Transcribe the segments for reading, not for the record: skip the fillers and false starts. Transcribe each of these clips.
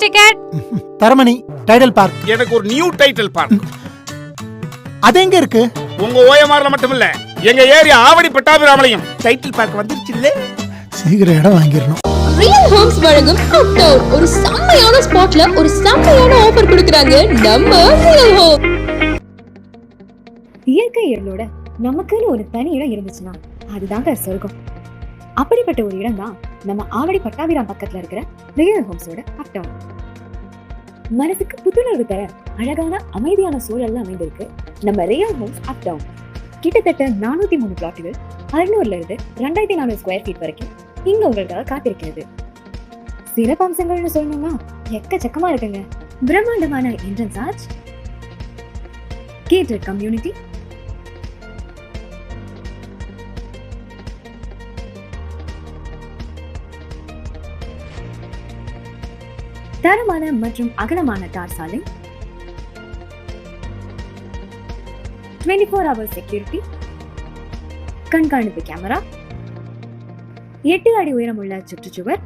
Ticket. Taramani tidal park. எனக்கு ஒரு new title park. அது எங்க இருக்கு? உங்க ஓஎம்ஆர்ல மட்டும் இல்ல, எங்க ஏரியா ஆவடி பட்டாபிராமலையும் டைட்டில் பார்க் வந்துருச்சு இல்ல. சீக்கிரம் இடம் வாங்கிடணும். ரியல் ஹோம்ஸ் வழங்கும் அப்டவுன் ஒரு செம்மையான ஸ்பாட்ல ஒரு செம்மையான ஆஃபர் கொடுக்கறாங்க நம்ம ரியல் ஹோம். இயற்கை எழிலோட நமக்குன்னு ஒரு தனி இடம் இருந்துச்சுன்னா அதுதாங்க சொர்க்கம். அப்படிப்பட்ட ஒரு இடம் தான் நம்ம ஆவடி பட்டாபிராம் பக்கத்துல இருக்கிற ரியல் ஹோம்ஸோட அப்டவுன். மனசுக்கு புத்துணர்வு தர அழகான அமைதியான சூழல்ல அமைந்திருக்கு நம்ம ரியல் ஹோம்ஸ் அப்டவுன். கிட்டத்தட்ட 403 பிளாட்டுகள் 600ல இருந்து 2400 ஸ்கொயர் ஃபீட் வரைக்கும் இங்க உங்களுக்காக காத்திருக்கிறது. சிறப்பம்சங்கள்னு சொல்லணும்னா எக்கச்சக்கமா இருக்குங்க. பிரம்மாண்டமான என்ட்ரன்ஸ் ஆர்ச், கேட்டட் கம்யூனிட்டி, தரமான மற்றும் அகலமான தார் சாலை, 24 hours செக்யூரிட்டி, கண்காணிப்பு கேமரா, 8 அடி உயரமுள்ள சுற்றுச்சுவர்,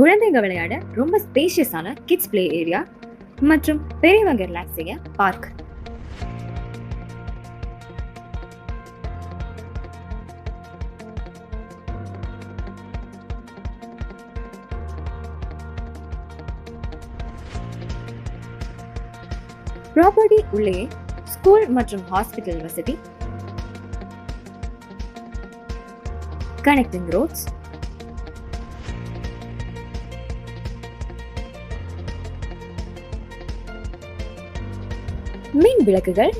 குழந்தைங்க விளையாட ரொம்ப ஸ்பேஷியஸான கிட்ஸ் பிளே ஏரியா மற்றும் பெரியவங்க ரிலாக்ஸ் செய்ய பார்க். ப்ராப்பர்ட்டி உள்ளே ஸ்கூல் மற்றும் ஹாஸ்பிட்டல் வசதி, கனெக்டிங் ரோட்ஸ், மின் விளக்குகள்.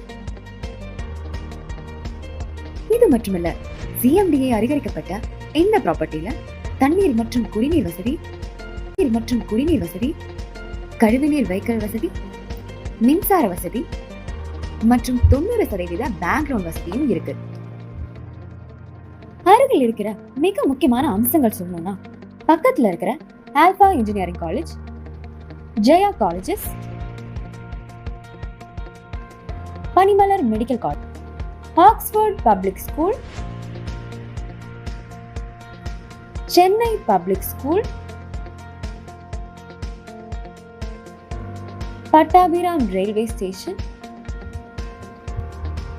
இது மட்டுமல்ல, சிஎம்டிஏ அதிகரிக்கப்பட்ட இந்த ப்ராப்பர்ட்டியில தண்ணீர் மற்றும் குடிநீர் வசதி, கழிவுநீர் வைக்கல் வசதி, மின்சார வசதி மற்றும் 90% பேங்க் லோன் வசதியும் இருக்கு. அருகில் இருக்கிற மிக முக்கியமான அம்சங்கள் சொல்லணும்னா பக்கத்துல இருக்கிற alpha engineering college, Jaya colleges, Panimalar medical college, Oxford public school, Chennai public school, Pattabiram railway station,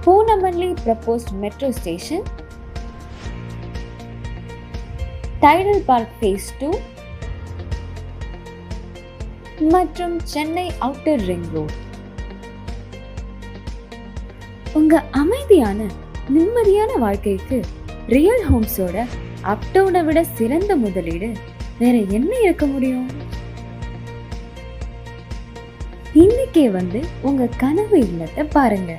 Poonamallee proposed metro station, Tidel park phase 2 மற்றும் சென்னை அவுட்டர் ரிங் ரோட். உங்க அமைதியான நிம்மதியான வாழ்க்கைக்கு ரியல் ஹோம்ஸோட அப்டவுனை விட சிறந்த முதலீடு வேற என்ன இருக்க முடியும்? இன்னைக்கே வந்து உங்க கனவு இல்லத்தை பாருங்க.